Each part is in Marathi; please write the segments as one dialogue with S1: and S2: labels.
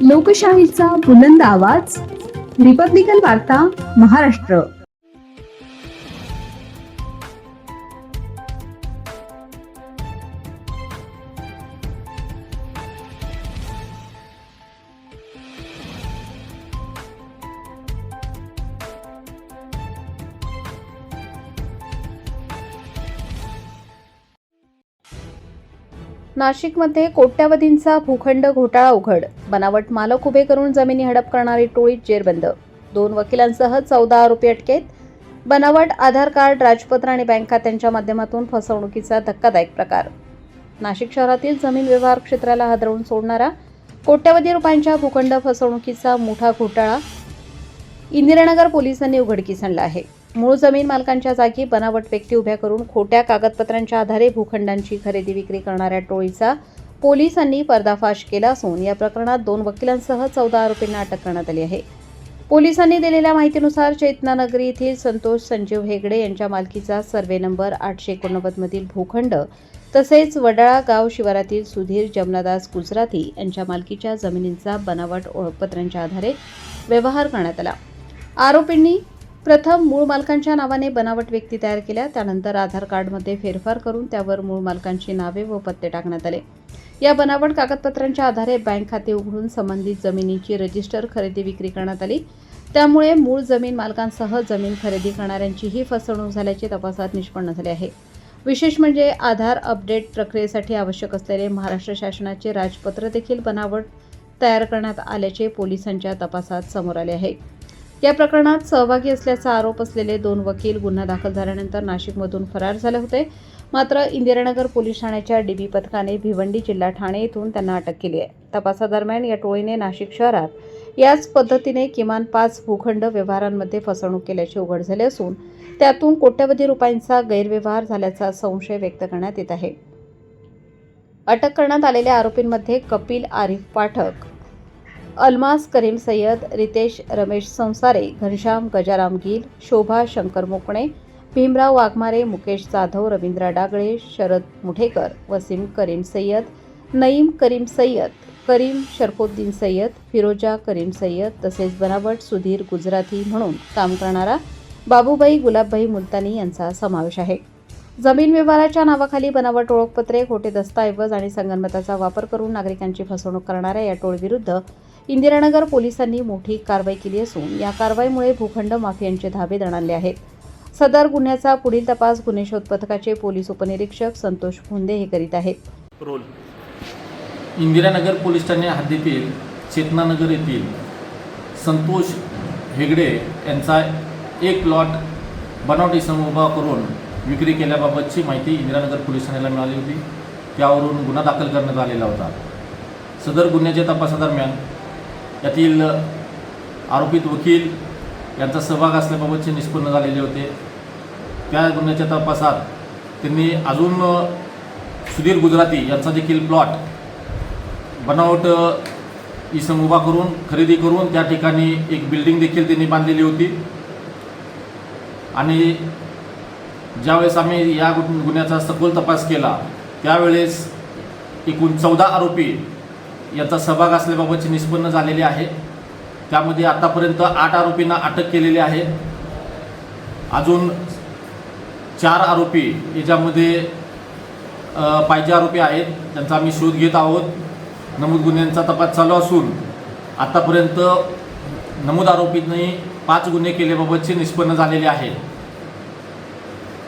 S1: लोकशाहीचा बुलंद आवाज, रिपब्लिकन वार्ता, महाराष्ट्र.
S2: नाशिकमध्ये कोट्यवधींचा भूखंड घोटाळा उघड. बनावट मालक उभे करून जमिनी हडप करणारी टोळी जेरबंद. 2 वकिलांसह 14 आरोपी अटकेत. बनावट आधार कार्ड, राजपत्र आणि बँक खात्यांच्या माध्यमातून फसवणुकीचा धक्कादायक प्रकार. नाशिक शहरातील जमीन व्यवहार क्षेत्राला हादरवून सोडणारा कोट्यवधी रुपयांच्या भूखंड फसवणुकीचा मोठा घोटाळा इंदिरानगर पोलिसांनी उघडकीस आणला आहे. मूळ जमीन मालकांच्या जागी बनावट व्यक्ती उभ्या करून खोट्या कागदपत्रांच्या आधारे भूखंडांची खरेदी विक्री करणाऱ्या टोळीचा पोलिसांनी पर्दाफाश केला असून या प्रकरणात 2 वकिलांसह 14 आरोपींना अटक करण्यात आली आहे. पोलिसांनी दिलेल्या माहितीनुसार चेतनानगरी येथील संतोष संजीव हेगडे यांच्या मालकीचा सर्वे नंबर 889 मधील भूखंड तसेच वडाळा गाव शिवारातील सुधीर जमनादास गुजराती यांच्या मालकीच्या जमिनींचा बनावट ओळखपत्रांच्या आधारे व्यवहार करण्यात आला. आरोपींनी प्रथम मूळ मालकांच्या नावाने बनावट व्यक्ती तयार केल्या. त्यानंतर आधार कार्डमध्ये फेरफार करून त्यावर मूळ मालकांची नावे व पत्ते टाकण्यात आले. या बनावट कागदपत्रांच्या आधारे बँक खाते उघडून संबंधित जमिनीची रजिस्टर खरेदी विक्री करण्यात आली. त्यामुळे मूळ जमीन मालकांसह जमीन खरेदी करणाऱ्यांचीही फसवणूक झाल्याचे तपासात निष्पन्न झाले आहे. विशेष म्हणजे आधार अपडेट प्रक्रियेसाठी आवश्यक असलेले महाराष्ट्र शासनाचे राजपत्र देखील बनावट तयार करण्यात आल्याचे पोलिसांच्या तपासात समोर आले आहे. या प्रकरणात सहभागी असल्याचा आरोप असलेले 2 वकील गुन्हा दाखल झाल्यानंतर नाशिकमधून फरार झाले होते. मात्र इंदिरानगर पोलीस ठाण्याच्या डीबी पथकाने भिवंडी जिल्हा ठाणे येथून त्यांना अटक केली आहे. तपासादरम्यान या टोळीने नाशिक शहरात याच पद्धतीने किमान 5 भूखंड व्यवहारांमध्ये फसवणूक केल्याचे उघड झाले असून त्यातून कोट्यवधी रुपयांचा गैरव्यवहार झाल्याचा संशय व्यक्त करण्यात येत आहे. अटक करण्यात आलेल्या आरोपींमध्ये कपिल आरिफ पाठक, अल्मास करीम सय्यद, रितेश रमेश संसारे, घनश्याम गजाराम गिल, शोभा शंकर मोकणे, भीमराव वाघमारे, मुकेश जाधव, रवींद्र डागळे, शरद मुठेकर, वसीम करीम सय्यद, नईम करीम सय्यद, करीम शरफुद्दीन सय्यद, फिरोजा करीम सय्यद तसेच बनावट सुधीर गुजराती म्हणून काम करणारा बाबूभाई गुलाबभाई मुलतानी यांचा समावेश आहे. जमीन व्यवहाराच्या नावाखाली बनावट ओळखपत्रे, खोटे दस्तऐवज आणि संगनमताचा वापर करून नागरिकांची फसवणूक करणाऱ्या या टोळीविरुद्ध इंदिरानगर पोलिसांनी मोठी कारवाई केली असून या कारवाईमुळे भूखंड माफियांचे धाबे दणाणले आहेत. सदर गुन्ह्याचा पुढील तपास गुन्हे शोध पथकाचे पोलीस उपनिरीक्षक संतोष फुंदे हे करीत आहेत.
S3: इंदिरानगर पोलीस ठाणे हद्दीतील चेतनानगर येथील संतोष हेगडे यांचा एक प्लॉट बनावटी इसम उभा करून विक्री केल्याबाबतची माहिती इंदिरानगर पोलीस ठाण्याला मिळाली होती. त्यावरून गुन्हा दाखल करण्यात आलेला होता. सदर गुन्ह्याच्या तपासादरम्यान यातील आरोपित वकील यांचा सहभाग असल्याबाबतचे निष्पन्न झालेले होते. त्या गुन्ह्याच्या तपासात त्यांनी अजून सुधीर गुजराती यांचा देखील प्लॉट बनावट इसम उभा करून खरेदी करून त्या ठिकाणी एक बिल्डिंग देखील त्यांनी बांधलेली होती. आणि ज्यावेळेस आम्ही या गुन्ह्याचा सखोल तपास केला त्यावेळेस एकूण 14 आरोपी यांचा सहभाग असल्याबाबतचे निष्पन्न झालेले आहे. त्यामध्ये आतापर्यंत 8 आरोपींना अटक केलेली आहे. अजून 4 आरोपी याच्यामध्ये पाहिजे आरोपी आहेत, त्यांचा आम्ही शोध घेत आहोत. नमूद गुन्ह्यांचा तपास चालू असून आतापर्यंत नमूद आरोपींनी 5 गुन्हे केल्याबाबतचे निष्पन्न झालेले आहे.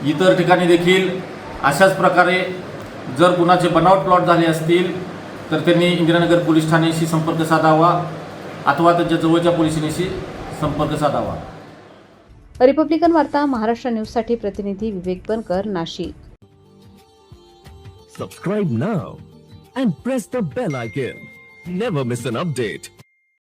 S3: इतर ठिकाणी देखील अशाच प्रकारे जर कुणाचे बनावट प्लॉट झाले असतील तर त्यांनी इंदिरानगर पोलीस ठाण्याशी संपर्क साधावा अथवा त्यांच्या जवळच्या पोलिसांशी संपर्क साधावा.
S2: रिपब्लिकन वार्ता महाराष्ट्र न्यूजसाठी प्रतिनिधी विवेक बनकर, Nashik.
S4: Subscribe now and press the bell icon. Never miss an update.